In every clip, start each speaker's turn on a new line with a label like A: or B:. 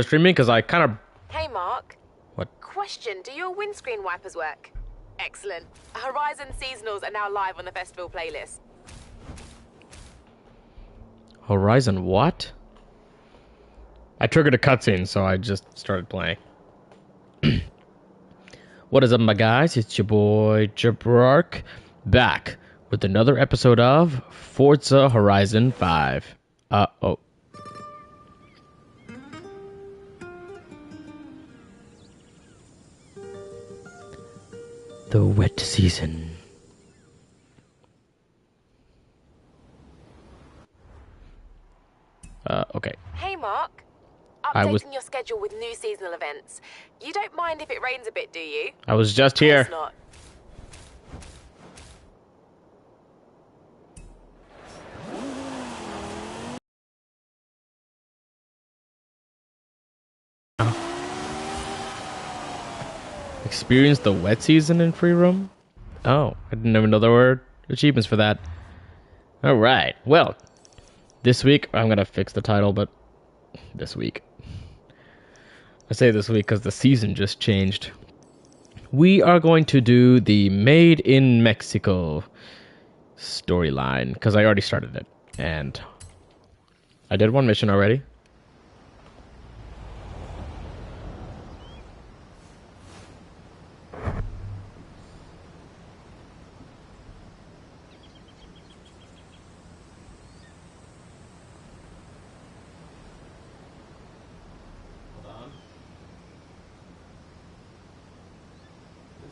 A: streaming because I kind of...
B: Hey, Mark.
A: What?
B: Question, do your windscreen wipers work? Excellent. Horizon Seasonals are now live on the festival playlist.
A: Horizon what? I triggered a cutscene, so I just started playing. What is up, my guys? It's your boy, Jabrark, back with another episode of Forza Horizon 5. Oh. The wet season. Okay.
B: Hey, Mark. Updating your schedule with new seasonal events. You don't mind if it rains a bit, do you?
A: I was just here.
B: Of course
A: not. Experience the wet season in free roam? Oh, I didn't even know there were achievements for that. Alright, well, this week, I'm gonna fix the title, but this week. I say this week because the season just changed. We are going to do the Made in Mexico storyline, because I already started it, and I did one mission already.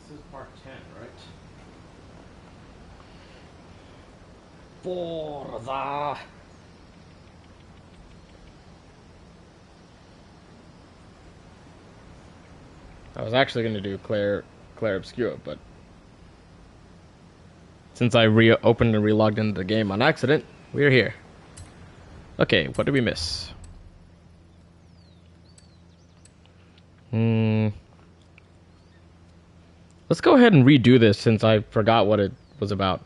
A: This is part 10, right? Forza! I was actually going to do Claire Obscura, but since I reopened and relogged into the game on accident, we're here. Okay, what did we miss? Let's go ahead and redo this since I forgot what it was about.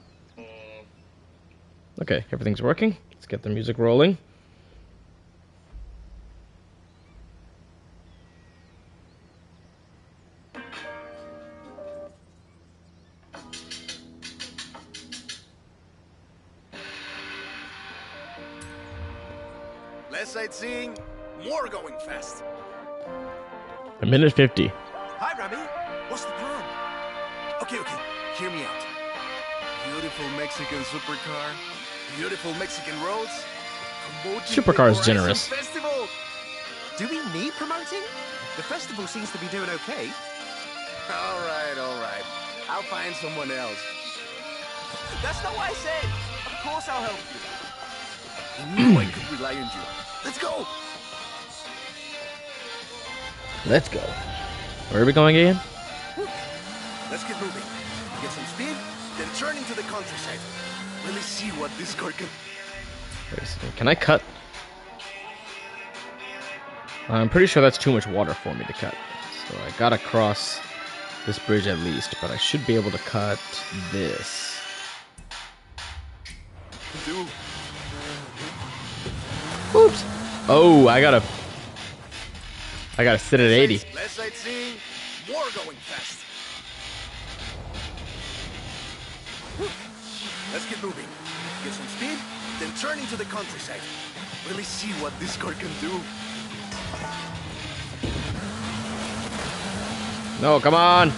A: Okay, everything's working. Let's get the music rolling.
C: Less sightseeing, more going fast.
A: 1:50.
C: Hi, Rami. What's the plan? Okay, hear me out. Beautiful Mexican supercar, beautiful Mexican roads.
A: Supercar is generous.
C: Festival. Do we need promoting? The festival seems to be doing okay. All right. I'll find someone else. That's not what I said. Of course I'll help you. I knew I could rely on you. Let's go.
A: Let's go. Where are we going again?
C: Let's get moving. Get some speed, then turn into the countryside. Let me see what this car can...
A: Wait a second. Can I cut? I'm pretty sure that's too much water for me to cut. So I gotta cross this bridge at least, but I should be able to cut this. Oops. Oh, I gotta sit at 80.
C: Less sightseeing, more going fast. Let's get moving. Get some speed, then turn into the countryside. Really see what this car can do.
A: No, come on.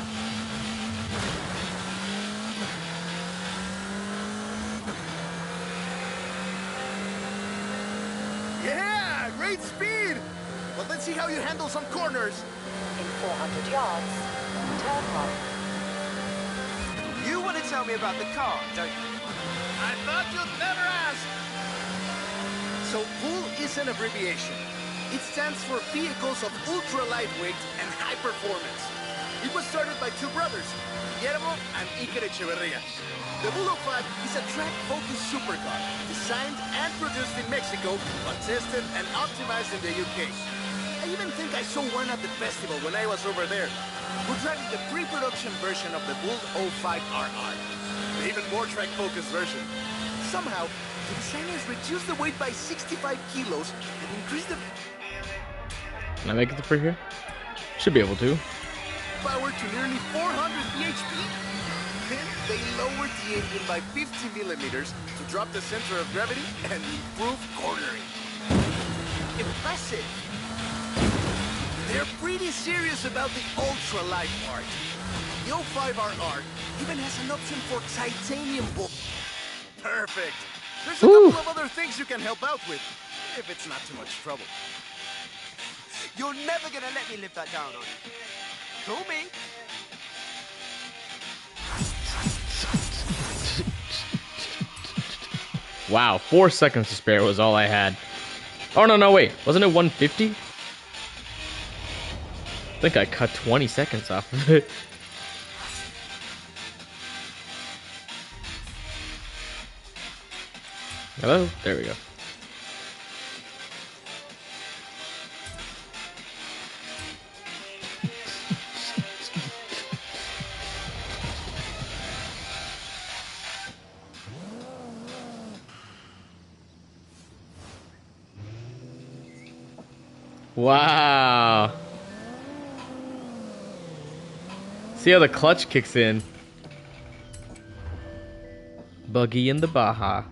C: Yeah, great speed. But let's see how you handle some corners.
B: In 400 yards, turn right.
C: You want to tell me about the car, don't you? I thought you'd never ask. So VUL is an abbreviation. It stands for Vehicles of Ultra Lightweight and High Performance. It was started by two brothers, Guillermo and Iker Echeverria. The VUL 05 is a track-focused supercar designed and produced in Mexico, but tested and optimized in the UK. I even think I saw one at the festival when I was over there. We're driving the pre-production version of the VUL 05RR, the even more track-focused version. Somehow, the designers reduced the weight by 65 kilos and increased the...
A: Can I make it through here? Should be able to.
C: Power to nearly 400 bhp. Then they lowered the engine by 50 millimeters to drop the center of gravity and improve cornering. Impressive. They're pretty serious about the ultra-light part. The 05RR even has an option for titanium bolt. Perfect. There's a couple of other things you can help out with, if it's not too much trouble.
D: You're never gonna let me live that down on you. Call me.
A: Wow, 4 seconds to spare was all I had. Oh, no, wait. Wasn't it 150? I think I cut 20 seconds off of it. Hello? There we go. Wow. See how the clutch kicks in. Buggy in the Baja.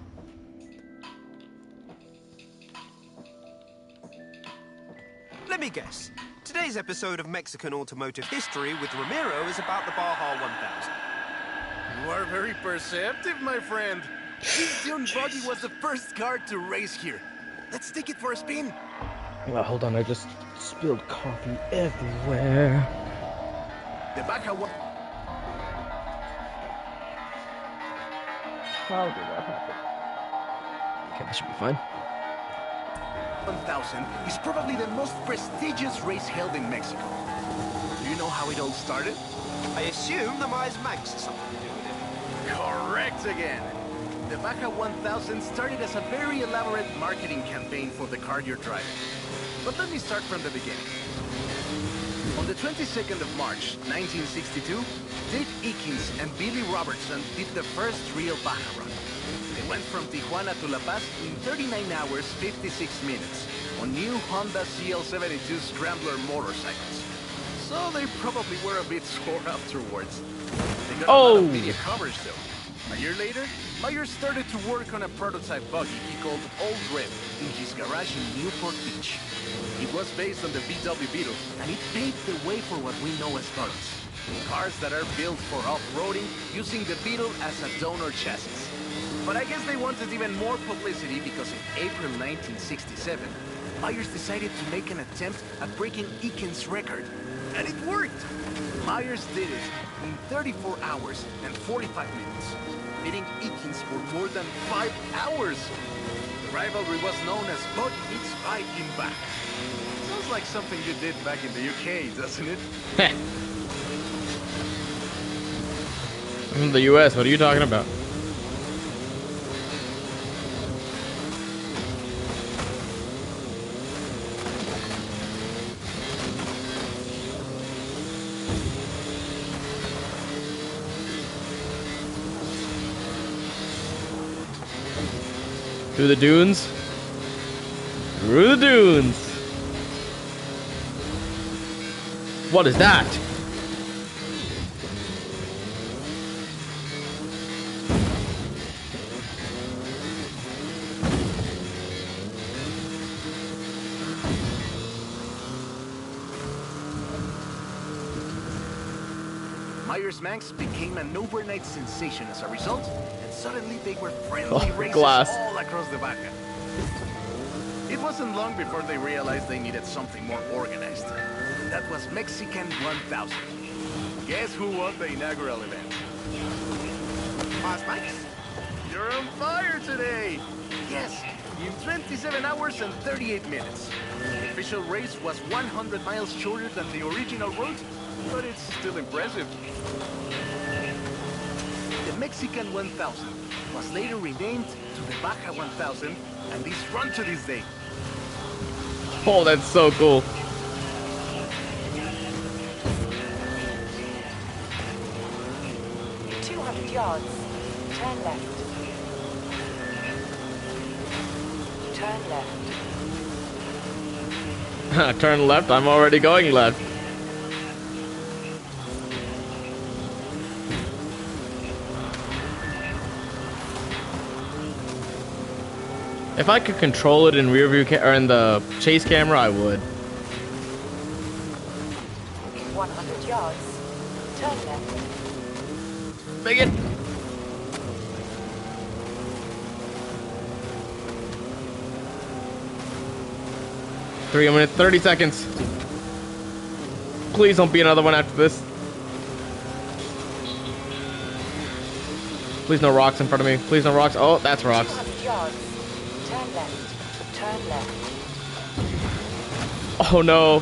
D: Let me guess. Today's episode of Mexican Automotive History with Ramiro is about the Baja 1000.
C: You are very perceptive, my friend. This dune buggy was the first car to race here. Let's take it for a spin.
A: Oh, hold on, I just spilled coffee everywhere.
C: The Baja
A: How did that happen? Okay, that should be fine.
C: 1000 is probably the most prestigious race held in Mexico. Do you know how it all started?
D: I assume the Myers Manx has something to do with it.
C: Correct again. The Baja 1000 started as a very elaborate marketing campaign for the car you're driving. But let me start from the beginning. On the 22nd of March, 1962, Dave Eakins and Billy Robertson did the first real Baja run. They went from Tijuana to La Paz in 39 hours, 56 minutes on new Honda CL72 Scrambler motorcycles. So they probably were a bit sore afterwards. They got a lot of media coverage though. A year later, Myers started to work on a prototype buggy he called Old Red in his garage in Newport Beach. It was based on the VW Beetle, and it paved the way for what we know as Guns. Cars that are built for off-roading using the Beetle as a donor chassis. But I guess they wanted even more publicity because in April 1967, Myers decided to make an attempt at breaking Eakins' record. And it worked! Myers did it in 34 hours and 45 minutes, beating Eakins for more than 5 hours. The rivalry was known as Bud Meets Bike in Back. Sounds like something you did back in the UK, doesn't it?
A: I'm in the US, what are you talking about? Through the dunes? Through the dunes! What is that?
C: Myers Manx became an overnight sensation as a result, and suddenly they were friendly races
A: glass.
C: all across the Baja. It wasn't long before they realized they needed something more organized. That was Mexican 1000. Guess who won the inaugural event?
D: Myers Manx?
C: You're on fire today! Yes, in 27 hours and 38 minutes. The official race was 100 miles shorter than the original route, but it's still impressive. The Mexican 1000 was later renamed to the Baja 1000, and is run to this day.
A: Oh, that's so cool.
E: In 200 yards, turn left. Turn left.
A: Turn left. I'm already going left. If I could control it in rear view or in the chase camera, I would.
E: In 100 yards, turn left.
A: Make it. Three minutes, 30 seconds. Please don't be another one after this. Please no rocks in front of me. Please no rocks. Oh, that's rocks.
E: 200 yards, turn left. Turn left.
A: Oh no.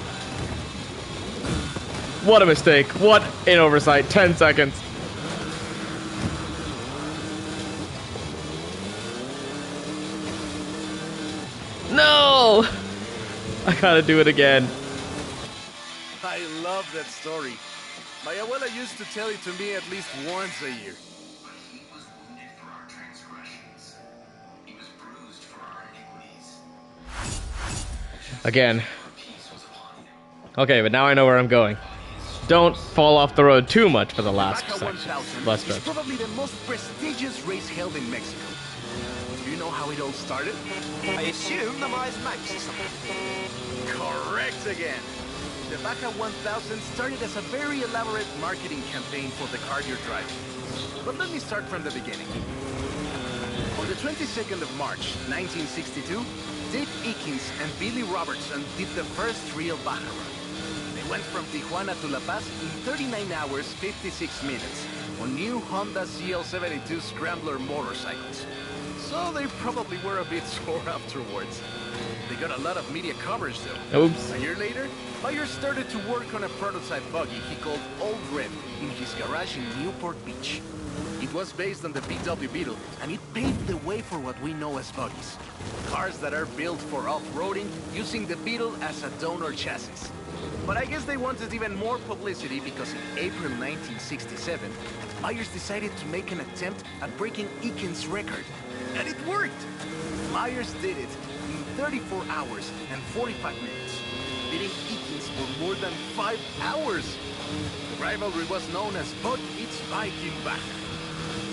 A: What a mistake. What an oversight. 10 seconds. No! I gotta do it again.
C: I love that story. My abuela used to tell it to me at least once a year.
F: He was wounded for our transgressions. He was bruised for our iniquities.
A: Again.
F: Peace was upon him.
A: Okay, but now I know where I'm going. Don't fall off the road too much for the last
C: Baja
A: section.
C: 1000
A: Last
C: is
A: stretch.
C: probably the most prestigious race held in Mexico. Do you know how it all started?
D: I assume the Myers Manx or something.
C: Correct again. The Baja 1000 started as a very elaborate marketing campaign for the car you're driving. But let me start from the beginning. On the 22nd of March, 1962, Dave Eakins and Billy Robertson did the first real Baja run. They went from Tijuana to La Paz in 39 hours, 56 minutes on new Honda CL72 Scrambler motorcycles. So they probably were a bit sore afterwards. They got a lot of media coverage though.
A: Oops.
C: A year later, Myers started to work on a prototype buggy he called Old Red in his garage in Newport Beach. It was based on the VW Beetle, and it paved the way for what we know as buggies. Cars that are built for off-roading using the Beetle as a donor chassis. But I guess they wanted even more publicity because in April 1967, Myers decided to make an attempt at breaking Eakins' record. And it worked! Myers did it in 34 hours and 45 minutes, beating Eakins for more than 5 hours. The rivalry was known as Bud Eats Bike in Baja.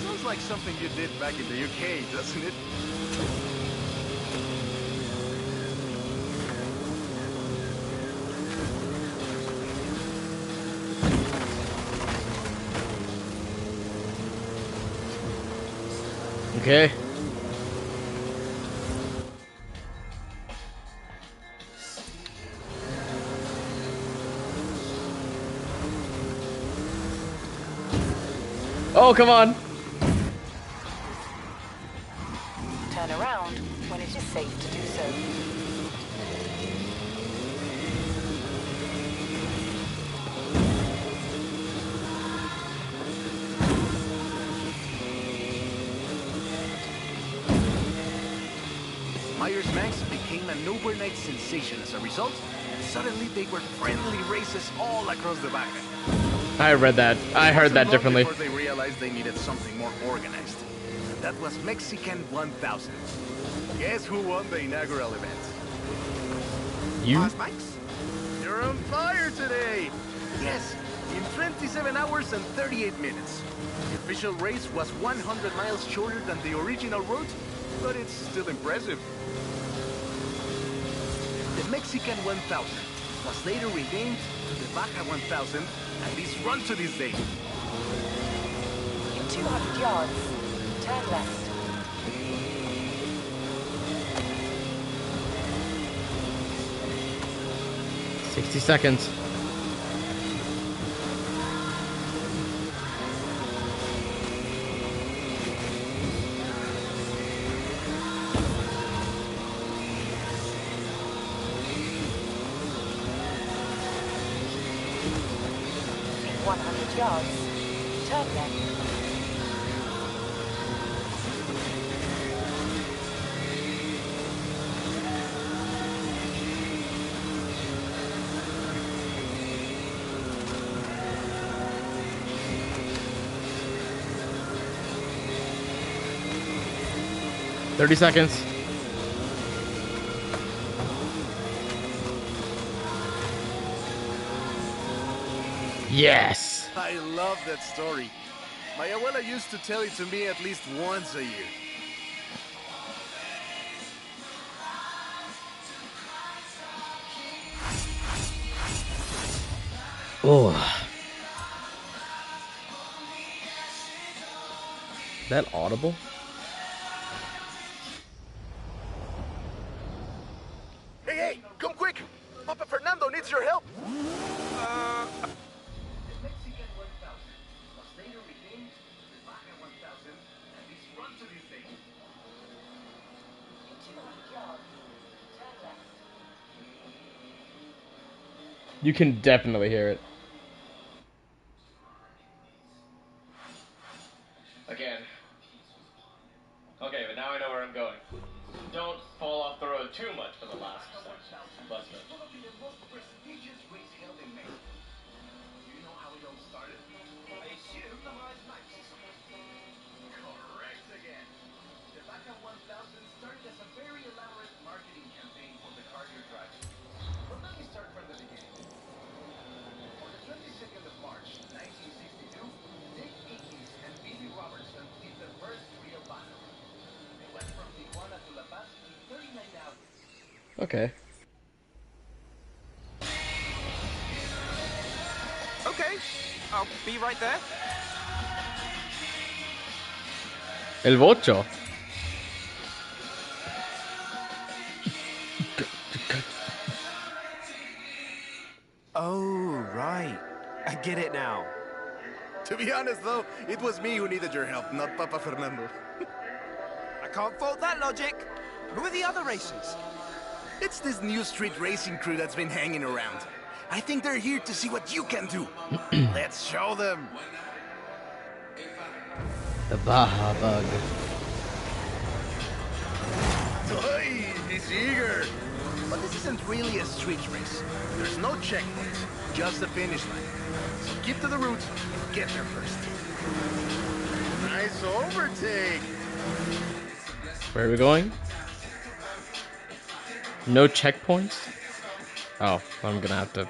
C: Sounds like something you did back in the UK, doesn't it?
A: Okay. Oh, come on.
E: Turn around when it is safe to do so.
C: Myers Manx became an overnight sensation as a result, and suddenly they were friendly races all across the Baja.
A: I read that. I heard that
C: Wasn't long
A: differently.
C: before they realized they needed something more organized. And that was Mexican 1000. Guess who won the inaugural event?
A: You?
D: Myers Manx?
C: You're on fire today! Yes, in 27 hours and 38 minutes. The official race was 100 miles shorter than the original route, but it's still impressive. The Mexican 1000 was later renamed to the Baja 1000 and is run to this day.
E: In 200 yards, turn left.
A: 60 seconds.
E: In 100 yards, turn left.
A: Yes.
C: I love that story. My abuela used to tell it to me at least once a year.
A: Oh, that audible?
C: Hey, hey, come quick! Papa Fernando needs your help!
A: You can definitely hear it. Again. Okay, but now I know where I'm going. Don't fall off the road too much for the last section. Last bit.
C: Correct again. The Baja 1000 started as a very elaborate marketing campaign for the car you're driving. But let me start from the beginning. On the 22nd of March, 1962, Dick Akins and Billy Robertson did the first real Baja run. They went from Tijuana to La Paz in 39 hours.
A: Okay.
D: Okay, I'll be right there.
A: El Vocho.
D: Oh, right. I get it now.
C: To be honest, though, it was me who needed your help, not Papa Fernando.
D: I can't fault that logic. Who are the other racers?
C: It's this new street racing crew that's been hanging around. I think they're here to see what you can do. Let's show them.
A: The Baja Bug.
C: Hey, he's eager. But this isn't really a street race. There's no checkpoint, just the finish line. So keep to the route and get there first. Nice overtake.
A: Where are we going? No checkpoints? Oh, I'm gonna have to.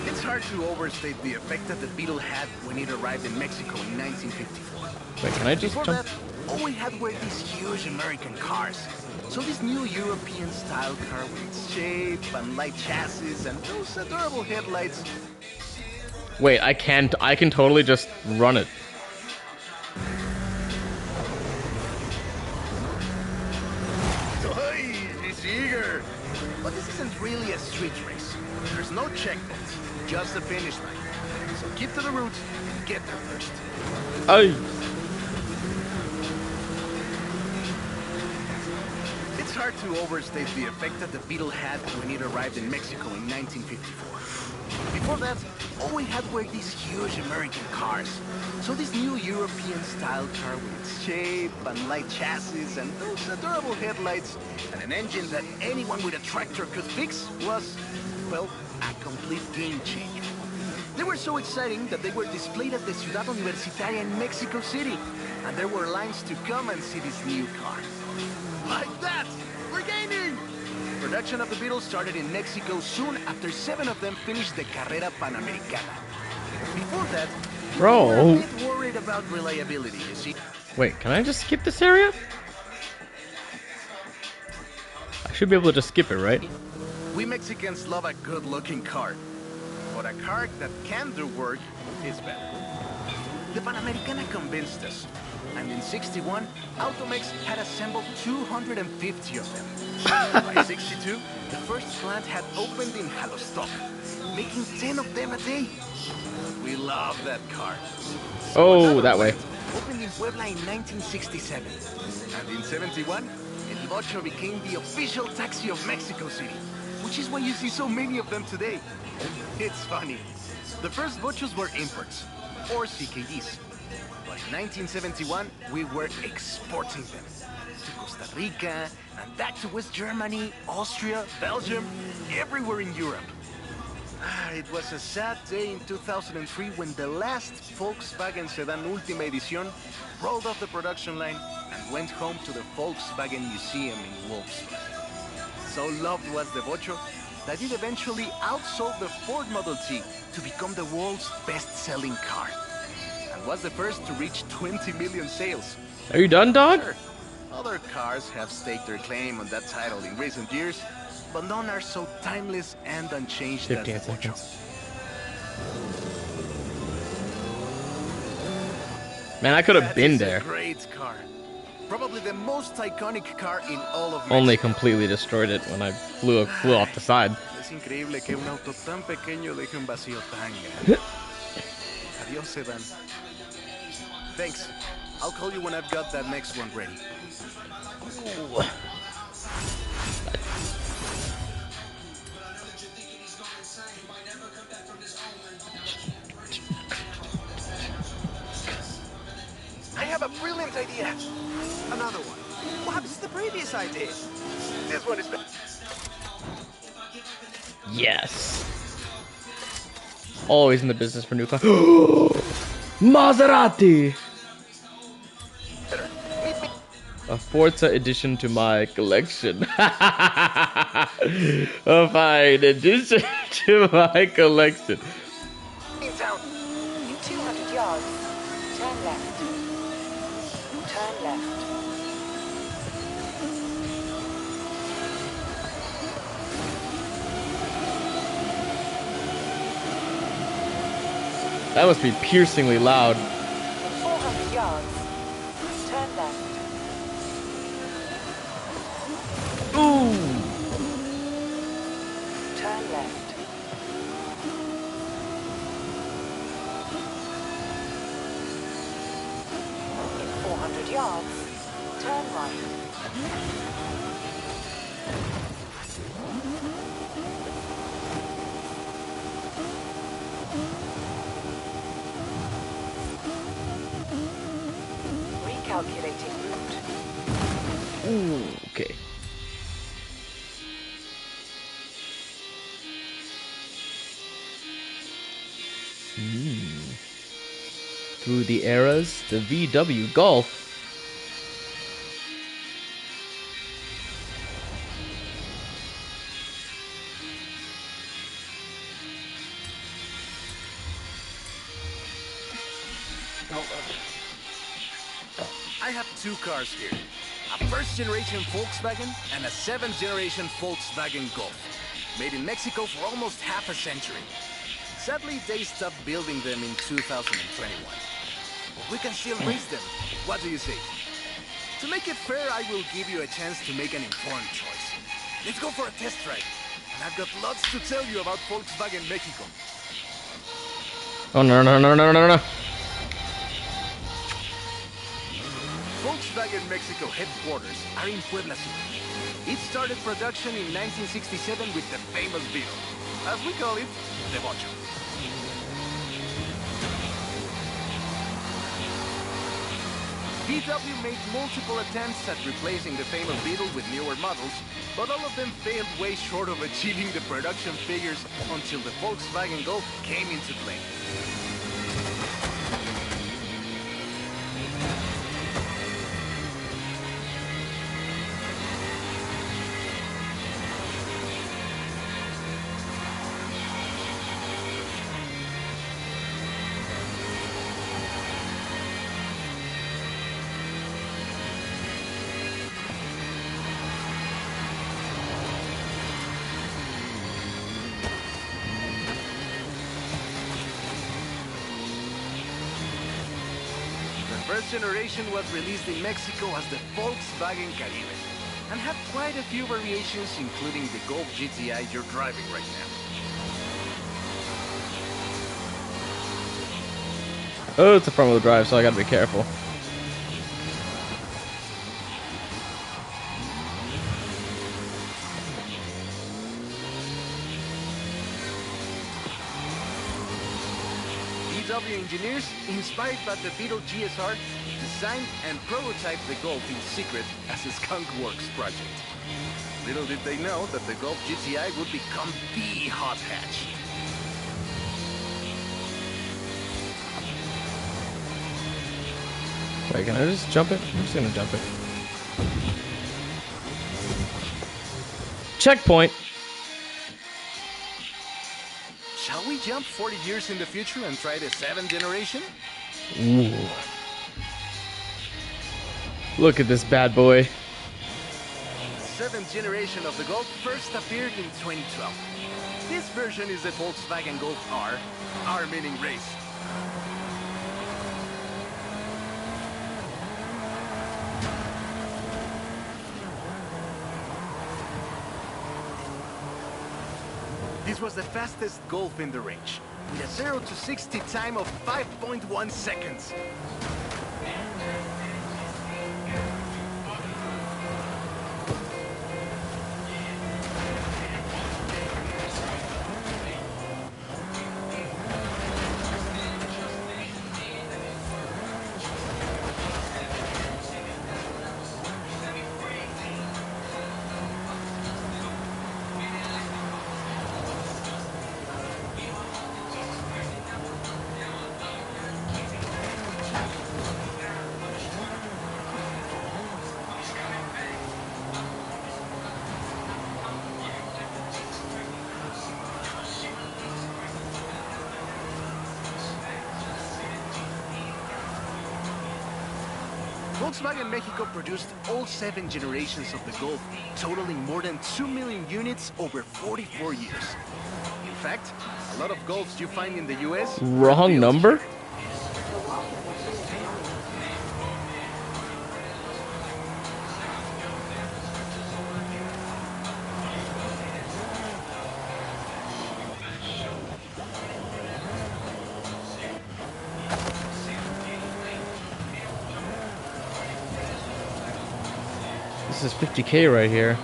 C: It's hard to overstate the effect that the Beetle had when it arrived in Mexico in 1954.
A: Wait, can I just
C: Before
A: jump?
C: that, all we had were these huge American cars. So this new European-style car with its shape and light chassis and those adorable headlights.
A: Wait, I can't. I can totally just run it.
C: Hey, he's eager. But this isn't really a street race. There's no checkpoint, just the finish line. So keep to the route and get there first.
A: Oh.
C: It's hard to overstate the effect that the Beetle had when it arrived in Mexico in 1954. Before that, all we had were these huge American cars. So this new European-style car with its shape and light chassis and those adorable headlights and an engine that anyone with a tractor could fix was, well, a complete game changer. They were so exciting that they were displayed at the Ciudad Universitaria in Mexico City, and there were lines to come and see this new car. Like that! We're gaining! Production of the Beatles started in Mexico soon after 7 of them finished the Carrera Panamericana. Before that,
A: Bro.
C: we were a bit worried about reliability, you see.
A: Wait, can I just skip this area? I should be able to just skip it, right?
C: We Mexicans love a good-looking car. But a car that can do work is better. The Panamericana convinced us. And in 61, Automex had assembled 250 of them. By 62, the first plant had opened in Jalostop, making 10 of them a day. We love that car.
A: Oh,
C: another
A: that way.
C: plant opened in Puebla in 1967. And in 71, El Bocho became the official taxi of Mexico City, which is why you see so many of them today. It's funny. The first Bochos were imports, or CKDs. But in 1971, we were exporting them to Costa Rica, and back to West Germany, Austria, Belgium, everywhere in Europe. It was a sad day in 2003 when the last Volkswagen sedan Última Edición rolled off the production line and went home to the Volkswagen Museum in Wolfsburg. So loved was the Bocho that it eventually outsold the Ford Model T to become the world's best-selling car, and was the first to reach 20 million sales.
A: Are you done, dog?
C: Sure, other cars have staked their claim on that title in recent years, but none are so timeless and unchanged as
A: 15
C: the Ocho.
A: seconds. Man, I could have
C: That
A: been
C: is a
A: there.
C: great car. Probably the most iconic car in all of Mexico.
A: Only completely destroyed it when I flew off the side.
C: Es increíble que un auto tan pequeño deje un vacío tan grande. Adiós, sedan. Thanks. I'll call you when I've got that next one ready. I have a brilliant idea.
D: Another one. What happens to the previous idea?
C: This one is better.
A: Yes. Always in the business for new cars. Maserati! A Forza addition to my collection. A fine addition to my collection.
C: In town.
E: In 200 yards, turn left. Turn left.
A: That must be piercingly loud.
E: In 400 yards, turn left.
A: Ooh!
E: Turn left. In 400 yards, turn right. Recalculating route.
A: Ooh, okay. Through the eras, the VW Golf.
C: I have two cars here. A first-generation Volkswagen and a seventh-generation Volkswagen Golf. Made in Mexico for almost half a century. Sadly, they stopped building them in 2021. But we can still race them. What do you say? To make it fair, I will give you a chance to make an informed choice. Let's go for a test drive. And I've got lots to tell you about Volkswagen Mexico.
A: Oh, no, no, no, no, no, no.
C: Volkswagen Mexico headquarters are in Puebla City. It started production in 1967 with the famous Beetle. As we call it, the Bocho. VW made multiple attempts at replacing the famous Beetle with newer models, but all of them failed way short of achieving the production figures until the Volkswagen Golf came into play. The first generation was released in Mexico as the Volkswagen Caribe and had quite a few variations, including the Golf GTI you're driving right now.
A: Oh, it's a front wheel drive, so I gotta be careful.
C: VW engineers, inspired by the Beetle GSR, designed and prototyped the Golf in secret as a Skunk Works project. Little did they know that the Golf GTI would become the hot hatch.
A: Wait, can I just jump it? I'm just gonna jump it. Checkpoint!
C: we jump 40 years in the future and try the 7th generation?
A: Ooh. Look at this bad boy.
C: 7th generation of the Golf first appeared in 2012. This version is the Volkswagen Golf R, R meaning race. This was the fastest Golf in the range, with a 0 to 60 time of 5.1 seconds. Volkswagen Mexico produced all 7 generations of the Golf, totaling more than 2 million units over 44 years. In fact, a lot of Golfs you find in the US
A: Wrong number? This is 50K right here.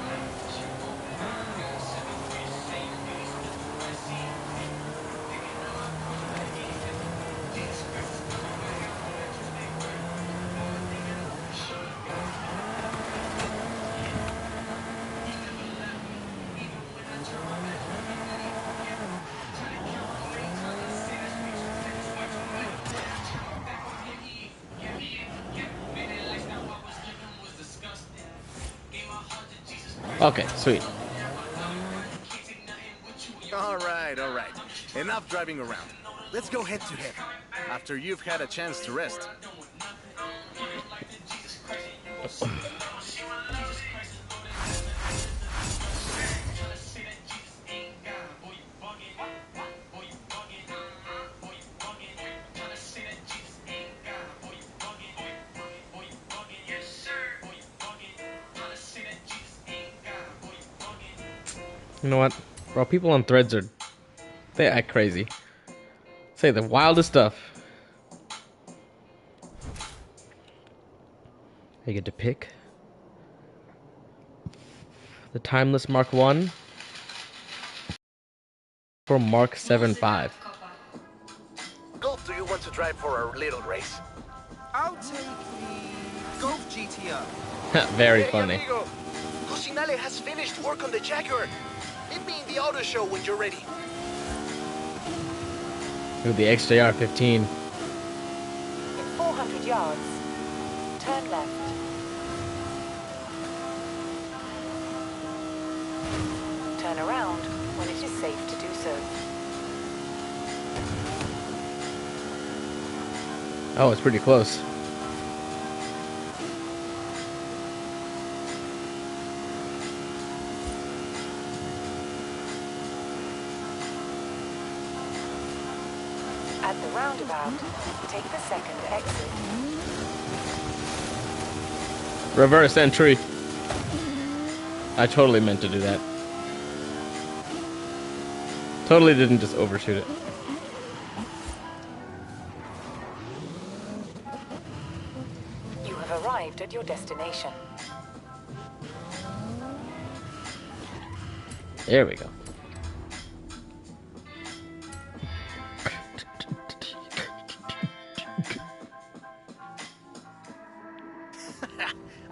A: Okay, sweet.
C: All right. Enough driving around. Let's go head to head, after you've had a chance to rest.
A: You know what? Bro, people on threads they act crazy. Say the wildest stuff. You get to pick the timeless Mark 1 for Mark 7.5.
C: Golf do you want to drive for our little race?
D: I'll take the Golf GTO.
A: Very funny.
C: Amigo. Cosinale has finished work on the Jaguar. Meet me in the auto show when you're ready.
A: With the XJR 15.
E: In 400 yards, turn left. Turn around when it is safe to do so.
A: Oh, it's pretty close.
E: At the roundabout, take the second exit.
A: Reverse entry. I totally meant to do that. Totally didn't just overshoot it.
E: You have arrived at your destination.
A: There we go.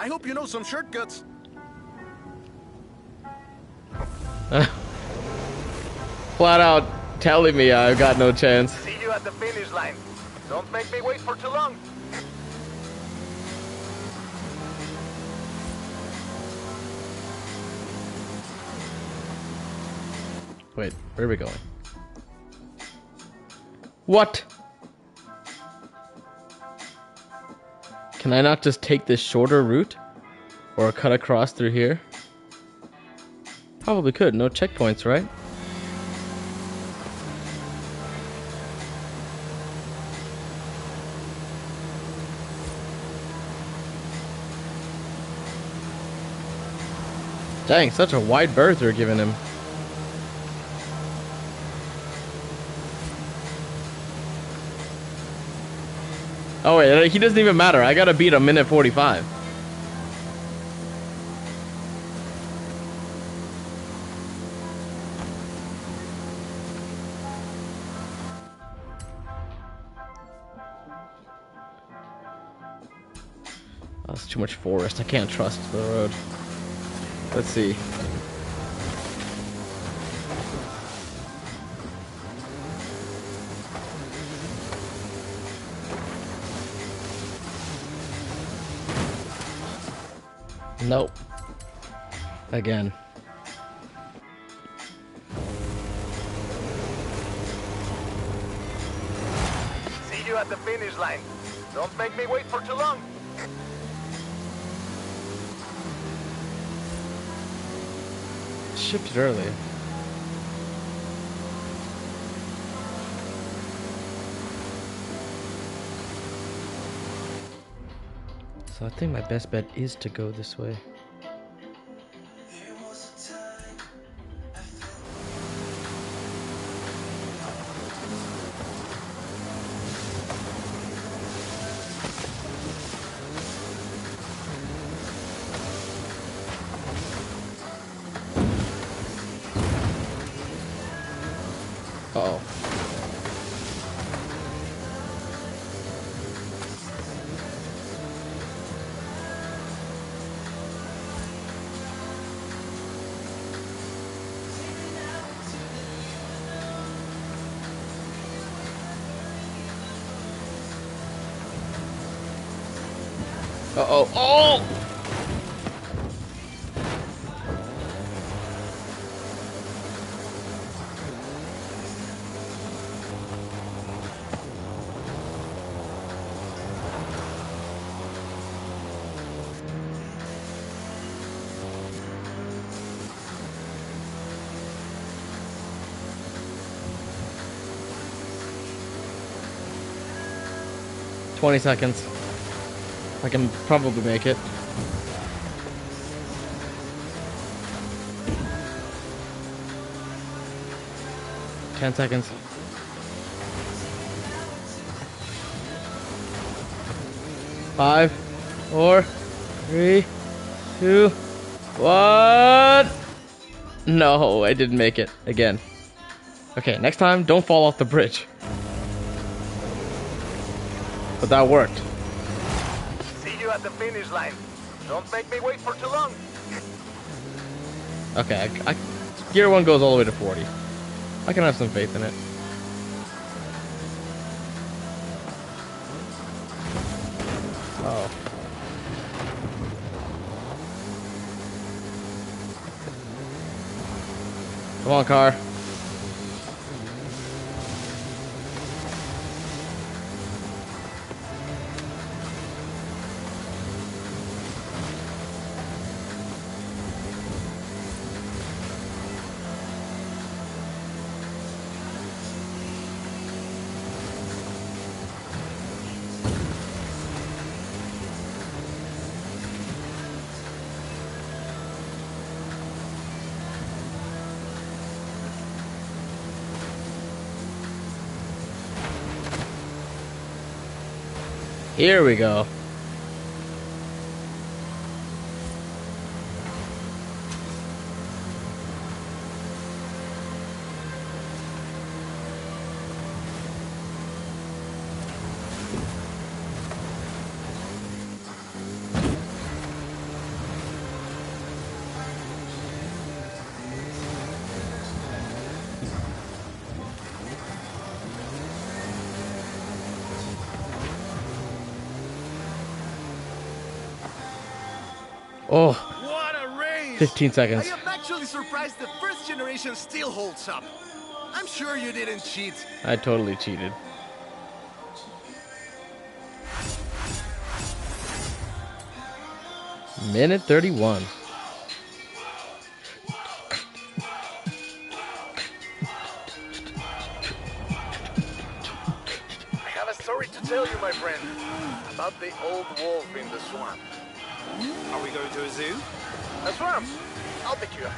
C: I hope you know some shortcuts.
A: Flat out telling me I've got no chance.
C: See you at the finish line. Don't make me wait for too long.
A: Wait, where are we going? What? Can I not just take this shorter route? Or cut across through here? Probably could. No checkpoints, right? Dang, such a wide berth they're giving him. Oh wait, he doesn't even matter. I gotta beat a minute 45. Oh, that's too much forest. I can't trust the road. Let's see. Nope. Again.
C: See you at the finish line. Don't make me wait for too long.
A: Shipped it early. So I think my best bet is to go this way. Uh-oh. Uh-oh. Oh! $20 seconds. I can probably make it. $10 seconds. 5, 4, 3, 2, 1. No, I didn't make it again. Okay, next time, don't fall off the bridge. But that worked.
C: See you at the finish line. Don't make me wait for too long.
A: Okay, gear 1 goes all the way to 40. I can have some faith in it. Oh. Come on, car. Here we go. Oh,
C: What a race!
A: 15 seconds.
C: I am actually surprised the first generation still holds up. I'm sure you didn't cheat.
A: I totally cheated. Minute 31.
C: I have a story to tell you, my friend, about the old wolf in the swamp.
D: Are we going to a zoo?
C: A swamp? I'll pick you up.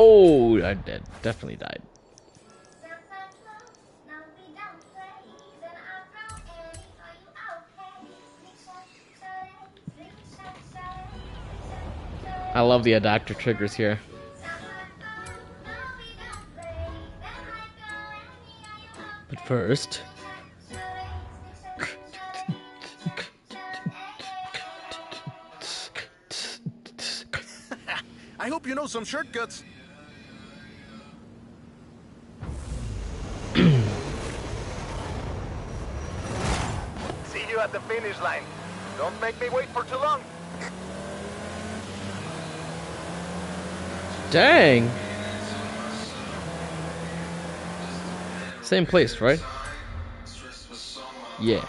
A: Oh, I did. Definitely died. I love the adapter triggers here. But first,
C: I hope you know some shortcuts. See you at the finish line. Don't make me wait for too long.
A: dang. Same place, right? Yeah.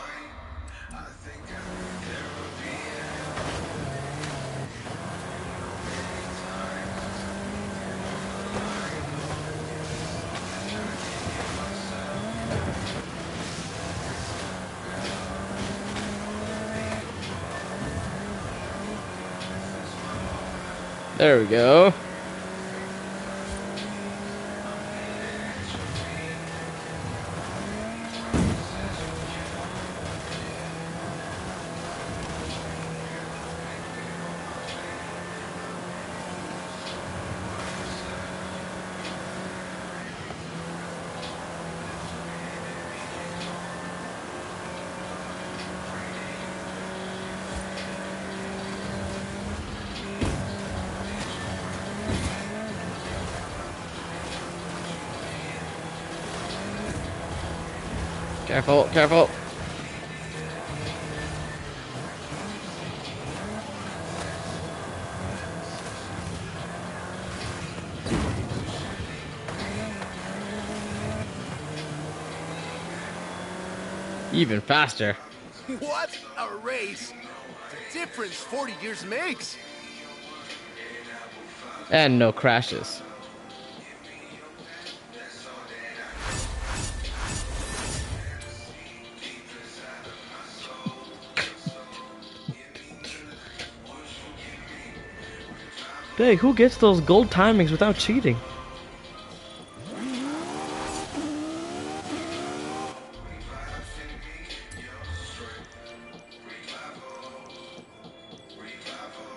A: There we go. Careful, careful. Even faster.
C: What a race! The difference 40 years makes.
A: And no crashes. Dang, who gets those gold timings without cheating?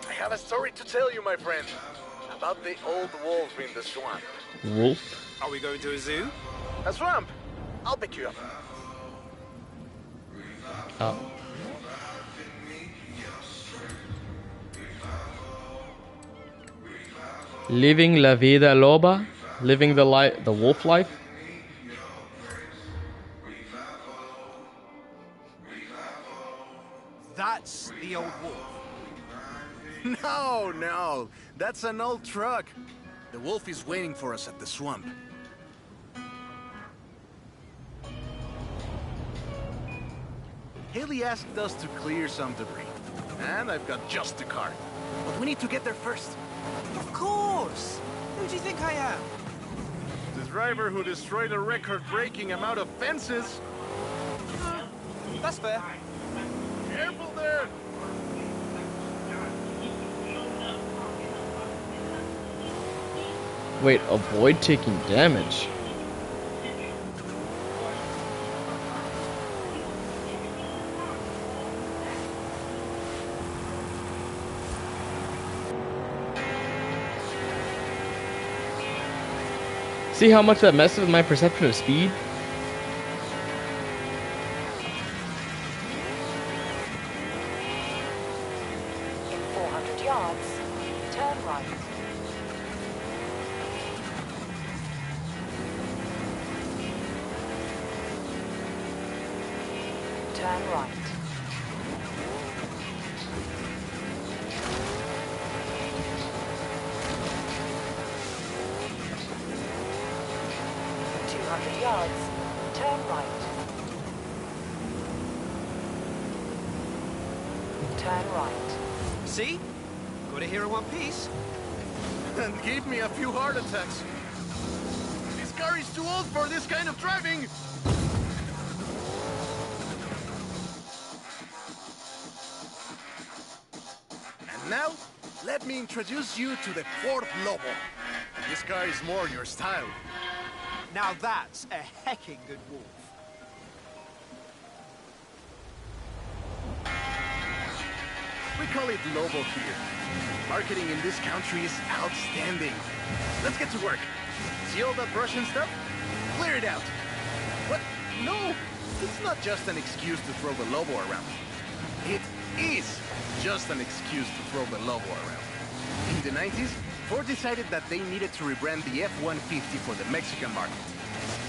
C: I have a story to tell you, my friend, about the old wolf in the swamp.
A: Wolf?
D: Are we going to a zoo?
C: A swamp? I'll pick you up.
A: Oh. Living la vida loba? Living the wolf life?
D: That's the old wolf.
C: No, no, that's an old truck. The wolf is waiting for us at the swamp. Haley asked us to clear some debris, and I've got just the car. But we need to get there first.
D: Of course! Who do you think I am?
C: The driver who destroyed a record-breaking amount of fences.
D: That's fair.
C: Careful there!
A: Wait, avoid taking damage. See how much that messes with my perception of speed?
E: In 400 yards, turn right. Turn right. Yards. Turn right. Turn right.
D: See? Got it here in one piece.
C: And gave me a few heart attacks. This car is too old for this kind of driving. And now, let me introduce you to the Ford Lobo. This car is more your style.
D: Now that's a hecking good wolf.
C: We call it Lobo here. Marketing in this country is outstanding. Let's get to work. See all that Russian stuff? Clear it out. What? No, it's not just an excuse to throw the Lobo around. It is just an excuse to throw the Lobo around. In the 90s, Ford decided that they needed to rebrand the F-150 for the Mexican market.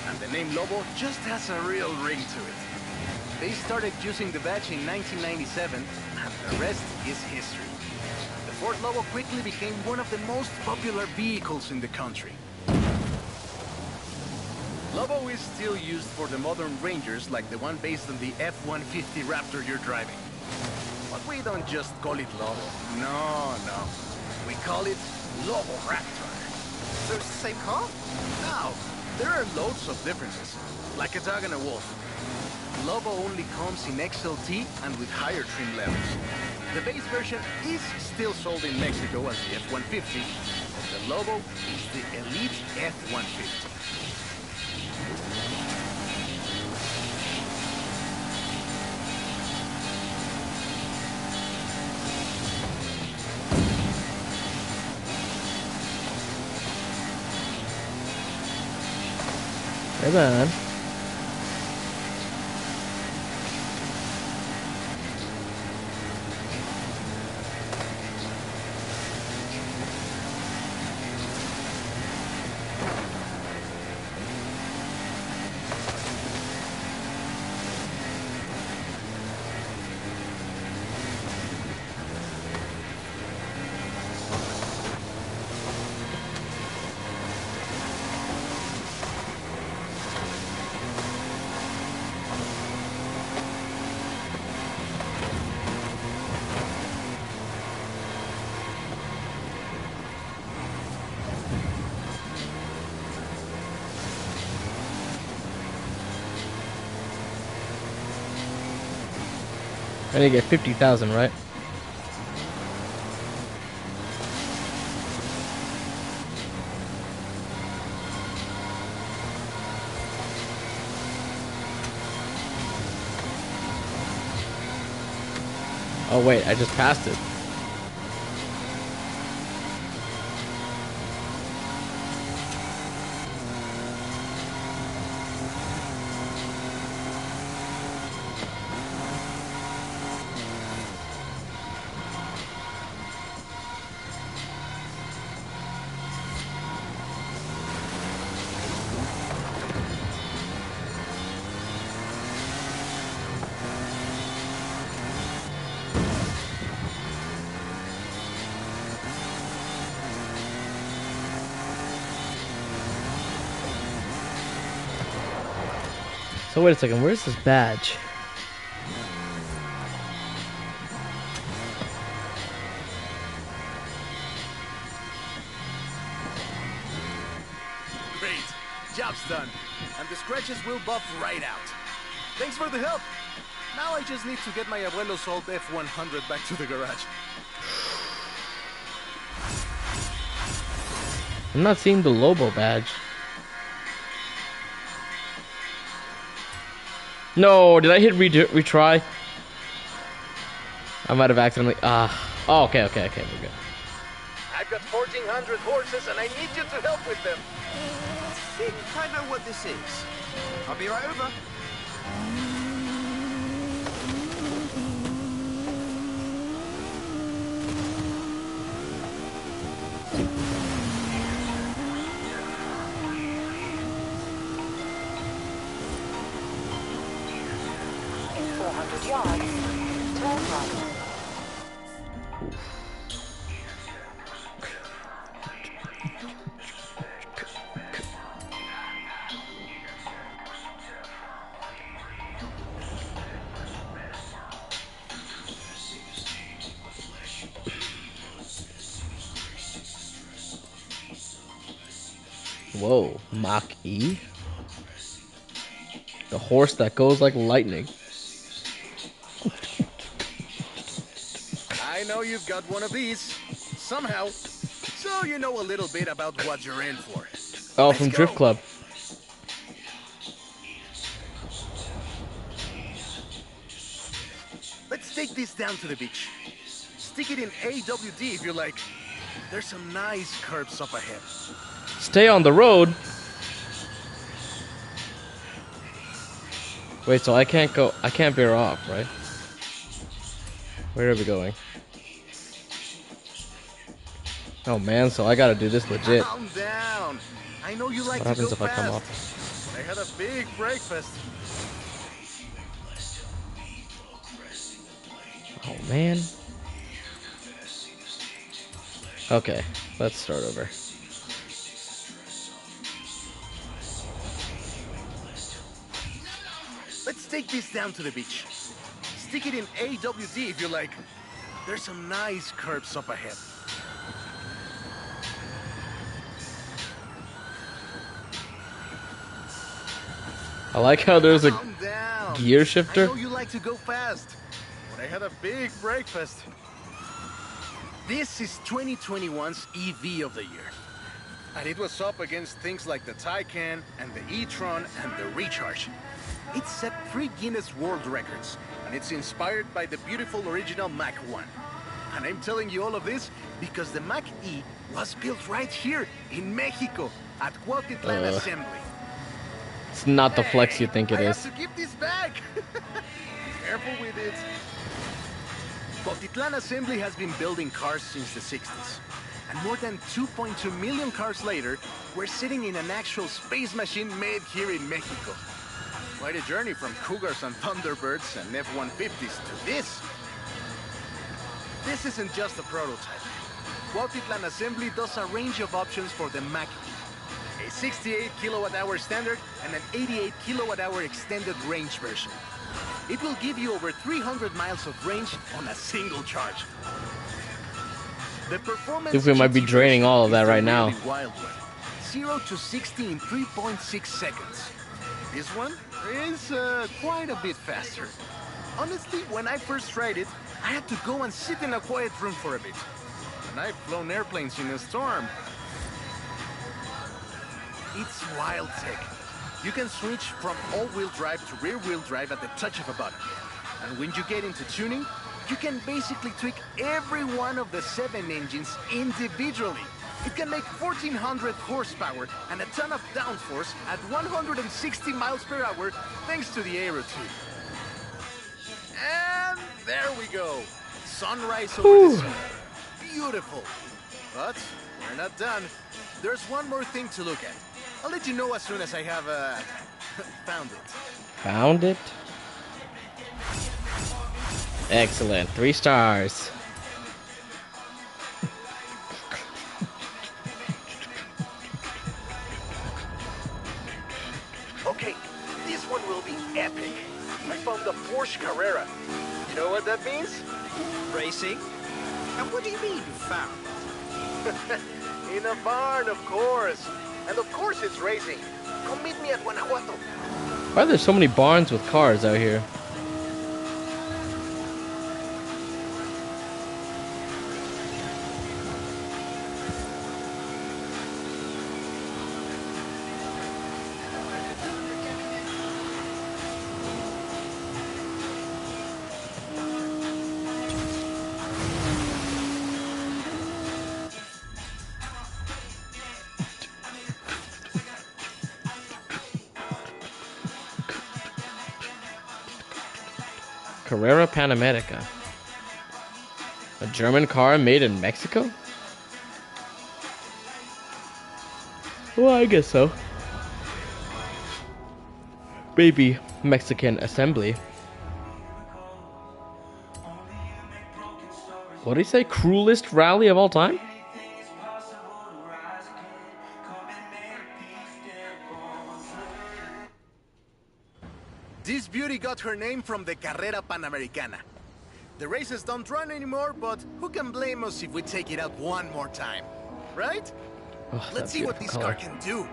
C: And the name Lobo just has a real ring to it. They started using the badge in 1997, and the rest is history. The Ford Lobo quickly became one of the most popular vehicles in the country. Lobo is still used for the modern Rangers like the one based on the F-150 Raptor you're driving. But we don't just call it Lobo. No. We call it Lobo Raptor.
D: So it's the same car?
C: Now, there are loads of differences, like a dog and a wolf. Lobo only comes in XLT and with higher trim levels. The base version is still sold in Mexico as the F-150, but the Lobo is the Elite F-150.
A: Hey man. I need to get 50,000, right? Oh wait, I just passed it. So wait a second, where's this badge?
C: Great, job's done. And the scratches will buff right out. Thanks for the help. Now I just need to get my abuelo's old F-100 back to the garage.
A: I'm not seeing the Lobo badge. No, did I hit retry? I might have accidentally. Oh, okay, we're good.
C: I've got 1,400 horses and I need you to help with them.
D: I think I know what this is. I'll be right over.
E: In 400 400 yards, turn right.
A: Whoa, Mach E? The horse that goes like lightning.
C: I know you've got one of these. Somehow. So you know a little bit about what you're in for.
A: Oh,
C: Let's
A: from
C: go.
A: Drift Club.
C: Let's take this down to the beach. Stick it in AWD if you like. There's some nice curves up ahead.
A: Stay on the road. Wait, so I can't veer off, right? Where are we going? Oh man, so I gotta do this legit.
C: Calm down. I know you like
A: What
C: to go
A: happens if I come
C: fast.
A: off?
C: I had a big breakfast.
A: Oh man. Okay, let's start over.
C: Let's take this down to the beach. Stick it in AWD if you like. There's some nice curves up ahead.
A: I like how there's a
C: Calm down.
A: gear shifter.
C: I know you like to go fast, but I had a big breakfast. This is 2021's EV of the year. And it was up against things like the Taycan and the e-tron and the Recharge. It set 3 Guinness World Records, and it's inspired by the beautiful original Mach 1. And I'm telling you all of this because the Mach E was built right here in Mexico at Cuautitlán Assembly.
A: It's not the flex you think it
C: I
A: is.
C: have to give this back. Careful with it. Cuautitlán Assembly has been building cars since the 60s. And more than 2.2 million cars later, we're sitting in an actual space machine made here in Mexico. Quite a journey from Cougars and Thunderbirds and F-150s to this. This isn't just a prototype. Cuautitlán Assembly does a range of options for the Mach E. A 68 kilowatt-hour standard and an 88 kilowatt-hour extended range version. It will give you over 300 miles of range on a single charge. The performance
A: I think we might be
C: GT
A: draining
C: version
A: all of that
C: is the
A: right now.
C: really wild one. 0 to 60 in 3.6 seconds. This one is quite a bit faster. Honestly, when I first tried it, I had to go and sit in a quiet room for a bit. And I've flown airplanes in a storm. It's wild tech. You can switch from all-wheel drive to rear-wheel drive at the touch of a button. And when you get into tuning, you can basically tweak every one of the 7 engines individually. It can make 1,400 horsepower and a ton of downforce at 160 miles per hour thanks to the Aero tube. And there we go. Sunrise over the sea. Beautiful. But we're not done. There's one more thing to look at. I'll let you know as soon as I have found it.
A: Found it? Excellent. 3 stars.
C: Okay, this one will be epic. I found the Porsche Carrera. You know what that means?
D: Racing? And what do you mean you found?
C: In a barn, of course. And of course it's racing. Come meet me at Guanajuato.
A: Why are there so many barns with cars out here? Carrera Panamerica. A German car made in Mexico? Well, I guess so. Baby Mexican assembly. What did he say? Cruelest rally of all time?
C: This beauty got her name from the Carrera Panamericana. The races don't run anymore, but who can blame us if we take it out one more time? Right?
A: Oh,
C: Let's see what this car can do.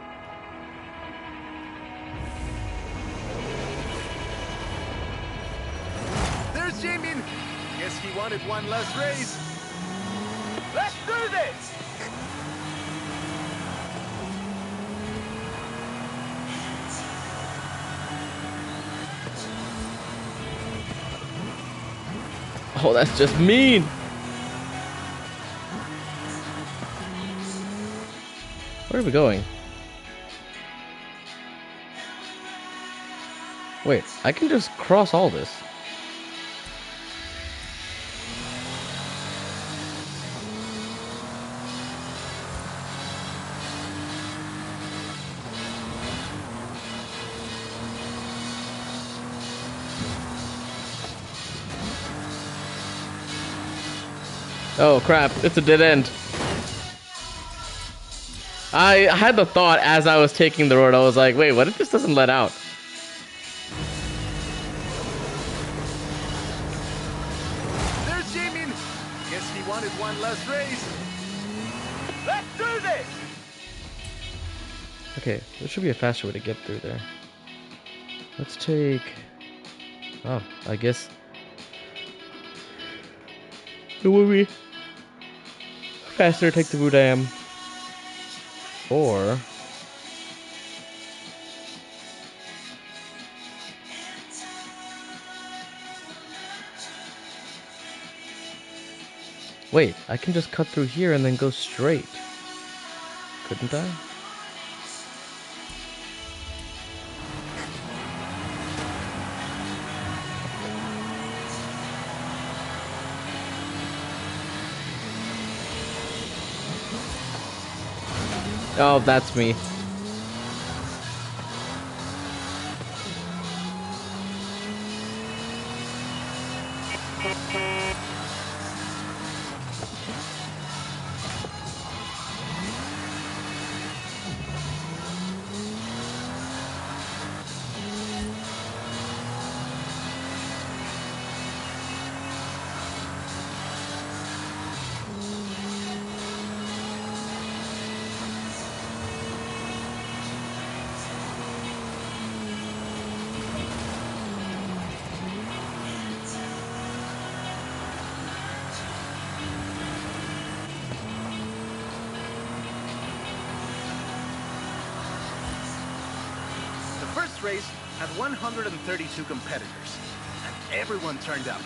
C: There's Jamin. Guess he wanted one last race. Let's do this!
A: Oh, that's just mean. Where are we going? Wait, I can just cross all this. Oh crap, it's a dead end. I had the thought as I was taking the road, I was like, wait, what if this doesn't let out?
C: There's Jamin. Guess he wanted one last race. Let's do this!
A: Okay, there should be a faster way to get through there. Let's take... Oh, I guess... It would be faster to take the route I am. Or... Wait, I can just cut through here and then go straight. Couldn't I? Oh, that's me.
C: The first race had 132 competitors, and everyone turned up.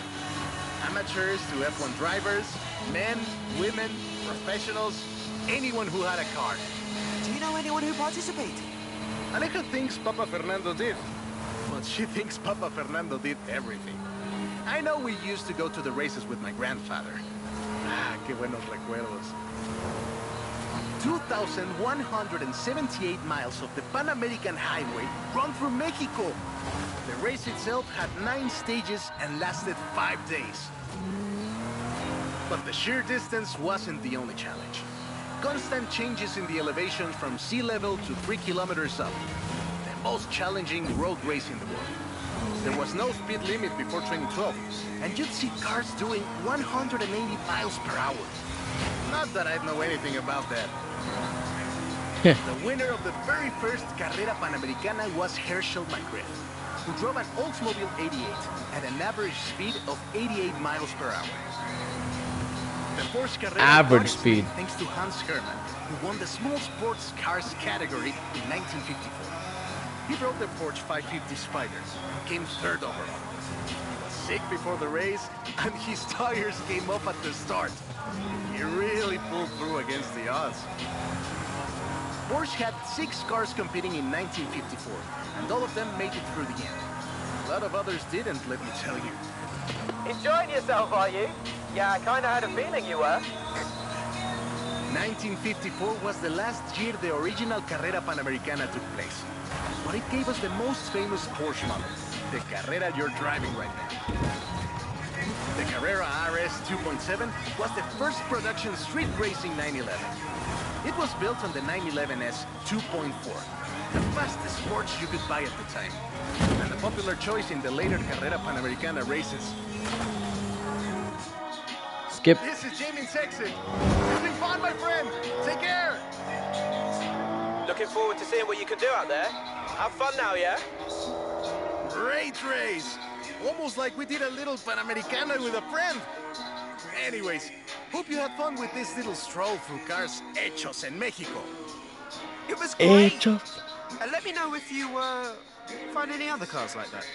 C: Amateurs to F1 drivers, men, women, professionals, anyone who had a car.
G: Do you know anyone who participated?
C: Aleja thinks Papa Fernando did, but she thinks Papa Fernando did everything. I know we used to go to the races with my grandfather. Ah, qué buenos recuerdos. 2,178 miles of the Pan American Highway run through Mexico. The race itself had 9 stages and lasted 5 days. But the sheer distance wasn't the only challenge. Constant changes in the elevation from sea level to 3 kilometers up. The most challenging road race in the world. There was no speed limit before 2012, and you'd see cars doing 180 miles per hour. Not that I know anything about that. The winner of the very first Carrera Panamericana was Herschel McGriff, who drove an Oldsmobile 88 at an average speed of 88 miles per hour. The Porsche Carrera
A: Average
C: got its
A: speed.
C: name thanks to Hans Hermann, who won the small sports cars category in 1954. He drove the Porsche 550 Spider and came 3rd overall. He was sick before the race, and his tires came off at the start. He really pulled through against the odds. Porsche had 6 cars competing in 1954, and all of them made it through the end. A lot of others didn't, let me tell you.
G: Enjoying yourself, are you? Yeah, I kind of had a feeling you were.
C: 1954 was the last year the original Carrera Panamericana took place. But it gave us the most famous Porsche model, the Carrera you're driving right now. The Carrera RS 2.7 was the first production street racing 911. It was built on the 911S 2.4, the fastest sports you could buy at the time, and a popular choice in the later Carrera Panamericana races.
A: Skip.
C: This is Jamie Sexton. It's been fun, my friend. Take care.
G: Looking forward to seeing what you can do out there. Have fun now, yeah?
C: Great race. Almost like we did a little Panamericana with a friend. Anyways, hope you had fun with this little stroll through cars hechos en Mexico.
D: It was great.
A: Hechos.
D: Let me know if you find any other cars like that.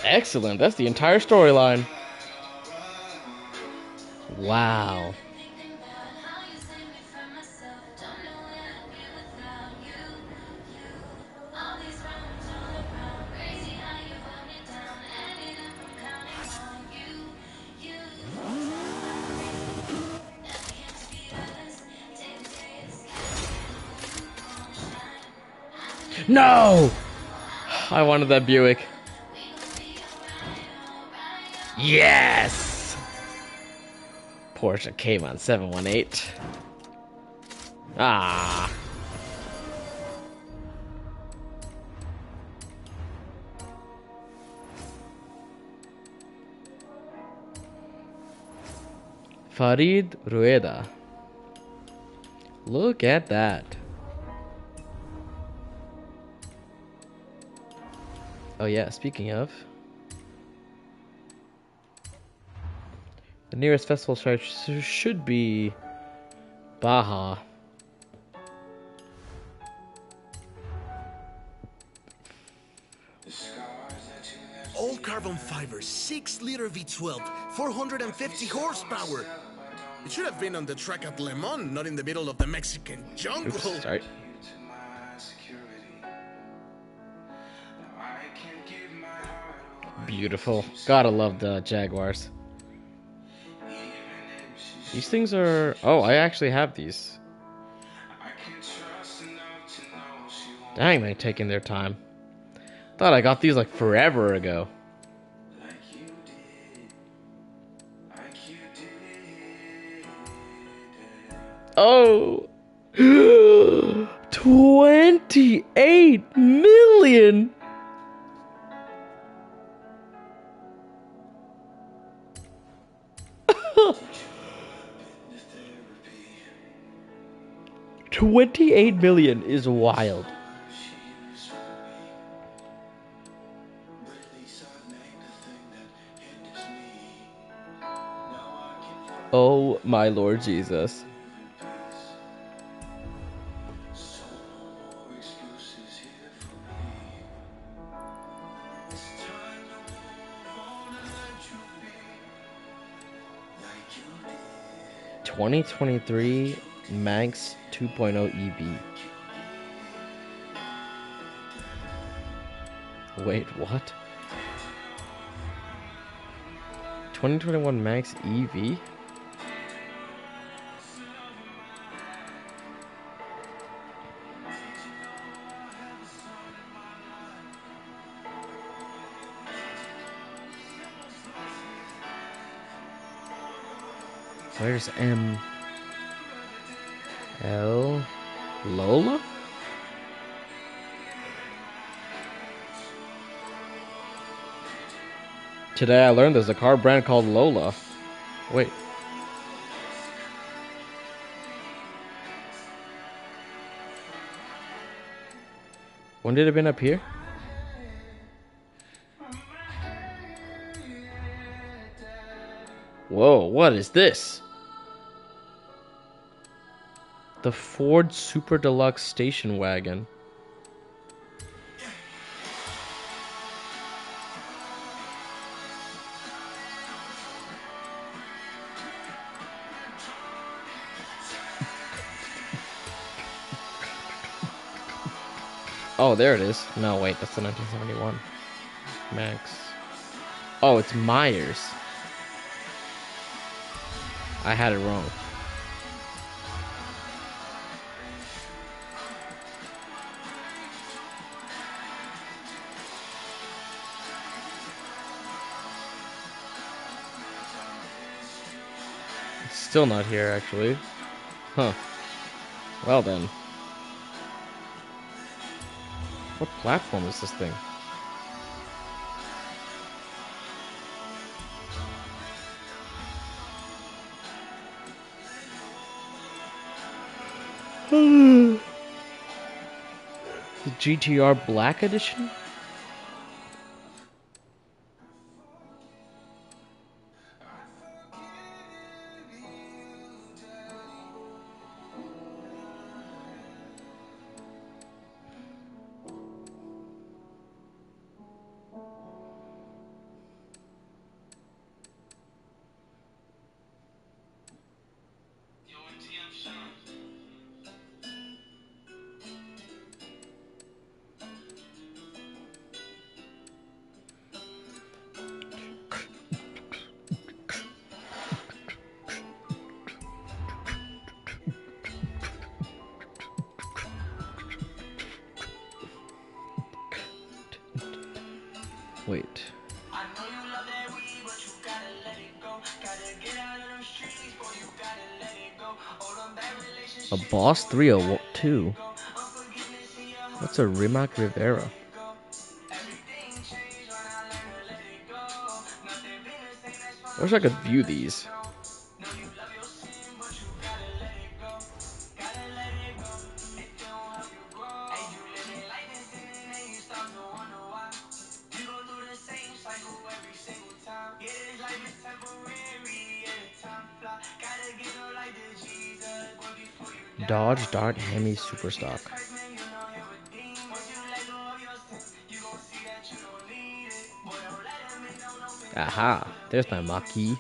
A: Excellent. That's the entire storyline. Wow. No! I wanted that Buick. Yes! Porsche Cayman 718. Ah. Farid Rueda. Look at that. Oh yeah, speaking of, the nearest festival site should be Baja.
C: All carbon fiber, 6-liter V12, 450 horsepower. It should have been on the track at Le Mans, not in the middle of the Mexican jungle.
A: Oops, sorry. Beautiful. Gotta love the Jaguars. These things are... Oh, I actually have these. Dang, they're taking their time. Thought I got these like forever ago. Oh! 28 million! $28 million is wild. Oh my Lord Jesus. (2023) Manx 2.0 EV. Wait, what? 2021 Manx EV? Where's L Lola? Today I learned there's a car brand called Lola. Wait. When did it been up here? Whoa, what is this? The Ford Super Deluxe station wagon. Oh, there it is. No, wait, that's the 1971 Max. Oh, it's Myers. I had it wrong. Still not here, actually. Huh. Well then. What platform is this thing? The GTR Black Edition? Wait. A Boss 302? What's a Rimac Rivera? I wish I could view these. Dodge Dart Hemi Superstock. Aha, there's my Mach-E.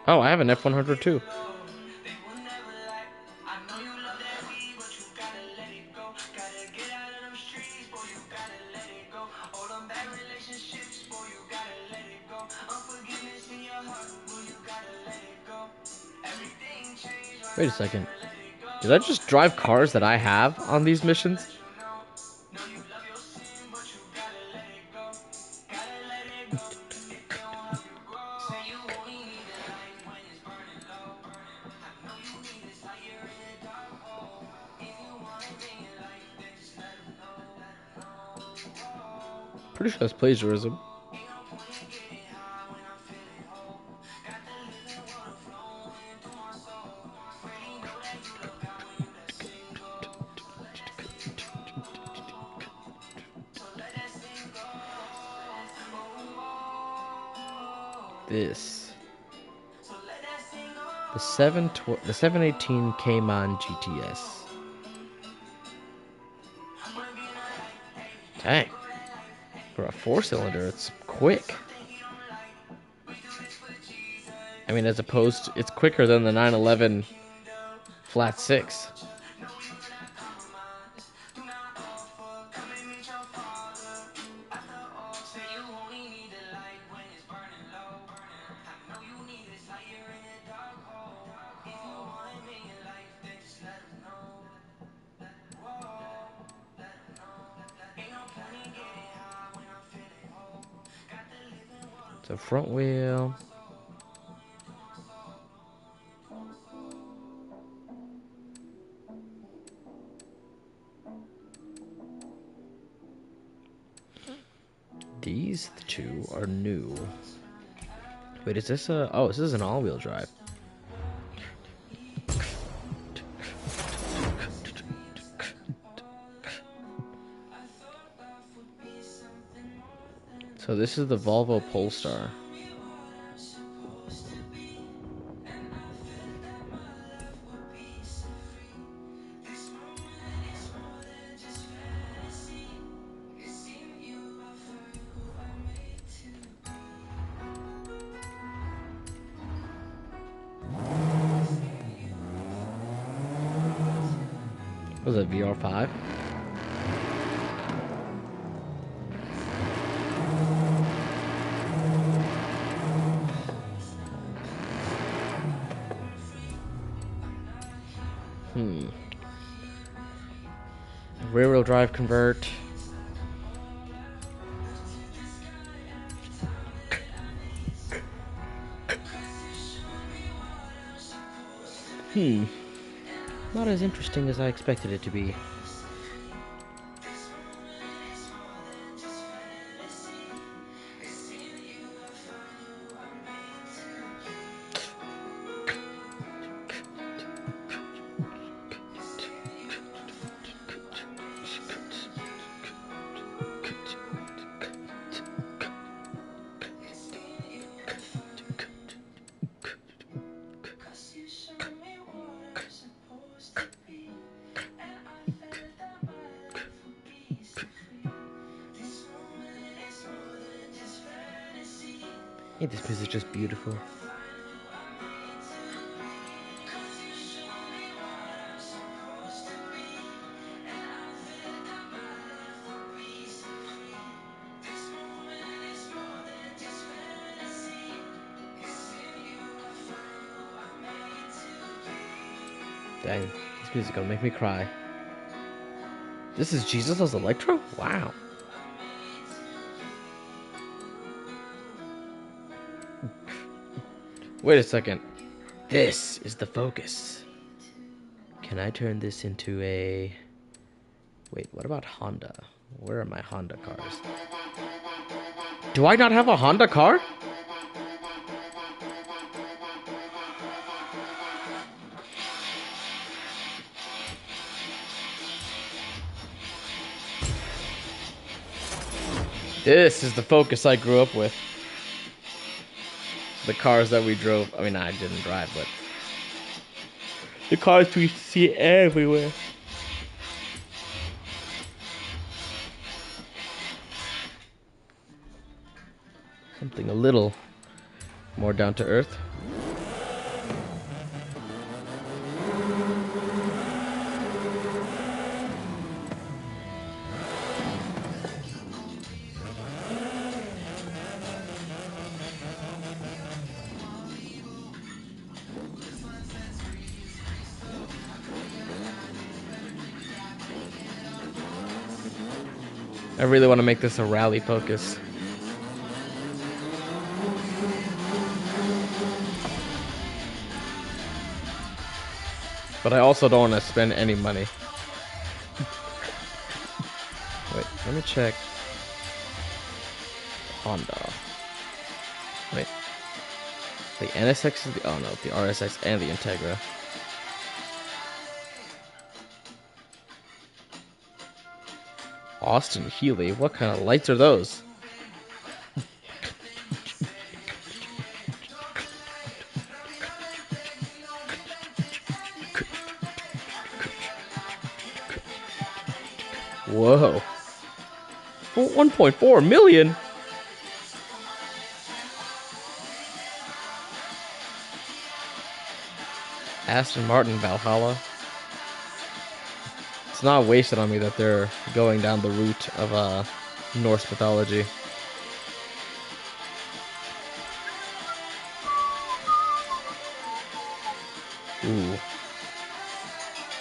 A: Oh, I have an F100 too. Wait a second. Did I just drive cars that I have on these missions? Pretty sure that's plagiarism. This. The 718 Cayman GTS. Dang. For a 4-cylinder, it's quick. I mean, as opposed to, it's quicker than the 911 flat 6. So front wheel. These two are new. Wait, is this a... Oh, this is an all-wheel drive. So this is the Volvo Polestar. Was it VR5? Rear-wheel drive convert. Not as interesting as I expected it to be. Hey, this piece is just beautiful. Dang, this music gonna make me cry. This is Jesus as Electro? Wow. Wait a second. This is the focus. Can I turn this into a... Wait, what about Honda? Where are my Honda cars? Do I not have a Honda car? This is the Focus I grew up with. The cars that we drove. I mean, I didn't drive, but the cars we see everywhere. Something a little more down to earth. I really want to make this a rally focus. But I also don't want to spend any money. Wait, let me check. Honda. Wait. The NSX is the... Oh no, the RSX and the Integra. Austin Healey? What kind of lights are those? Whoa. 1.4 million? Aston Martin Valhalla. It's not wasted on me that they're going down the route of Norse mythology. Ooh.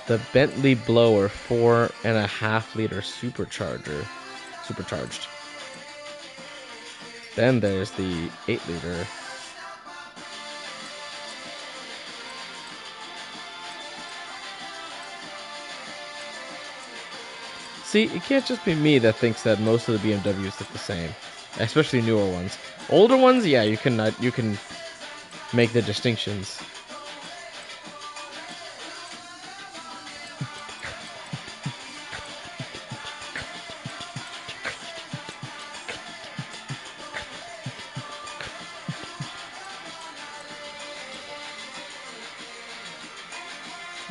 A: The Bentley Blower 4.5 liter supercharged. Then there's the 8 liter. See, it can't just be me that thinks that most of the BMWs look the same, especially newer ones. Older ones, yeah, you can make the distinctions.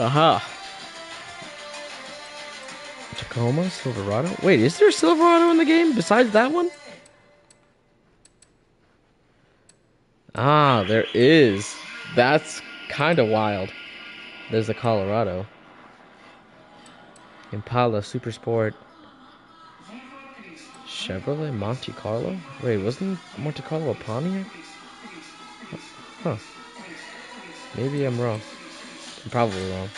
A: Aha. Tacoma, Silverado? Wait, is there a Silverado in the game besides that one? Ah, there is. That's kind of wild. There's the Colorado. Impala Super Sport. Chevrolet Monte Carlo? Wait, wasn't Monte Carlo a Pontiac? Huh. Maybe I'm wrong. I'm probably wrong.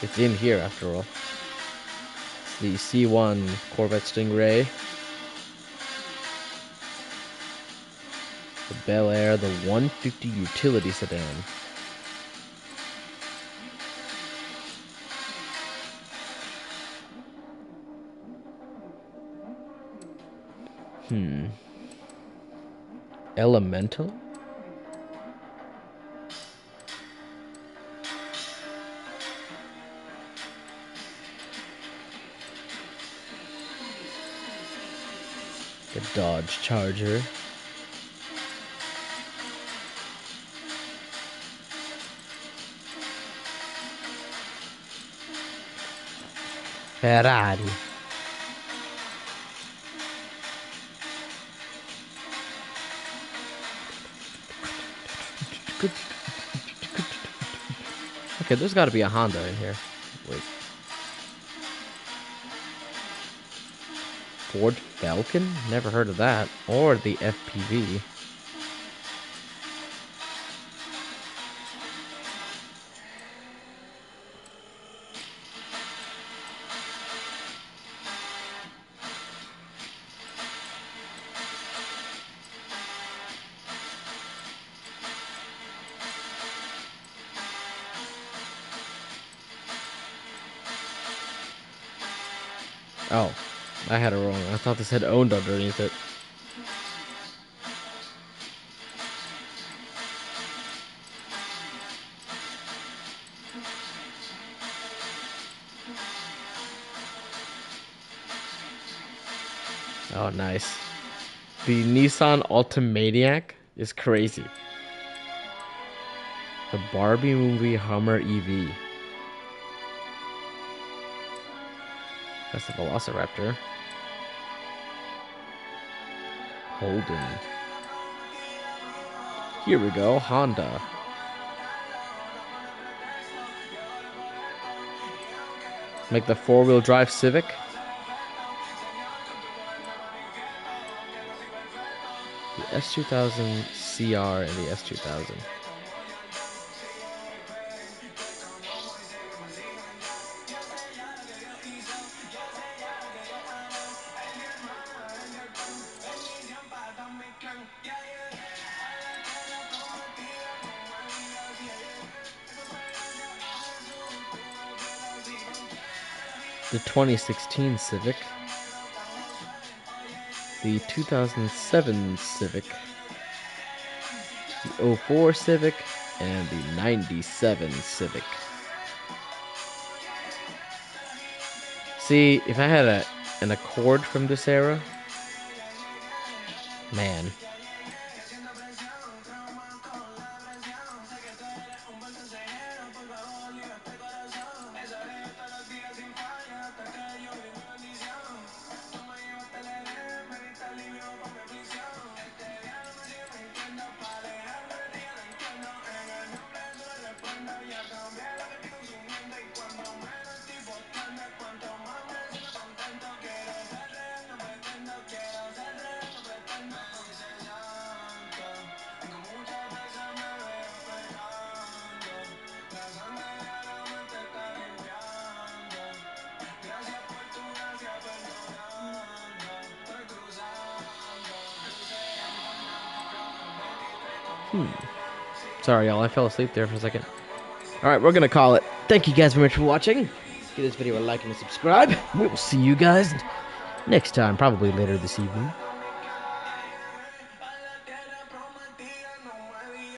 A: It's in here after all. The C1 Corvette Stingray. The Bel Air, the 150 utility sedan. Elemental? The Dodge Charger. Ferrari. Okay, there's got to be a Honda in here. Wait. Ford Falcon? Never heard of that. Or the FPV. Oh, I had it wrong. I thought this had owned underneath it. Oh, nice. The Nissan Altimaniac is crazy. The Barbie movie Hummer EV. That's the Velociraptor. Holden. Here we go, Honda. Make the four-wheel drive Civic. The S2000 CR and the S2000. The 2016 Civic, the 2007 Civic, the 04 Civic, and the 97 Civic. See, if I had an Accord from this era, man. Sorry, y'all. I fell asleep there for a second. Alright, we're gonna call it. Thank you guys very much for watching. Give this video a like and a subscribe. We will see you guys next time, probably later this evening.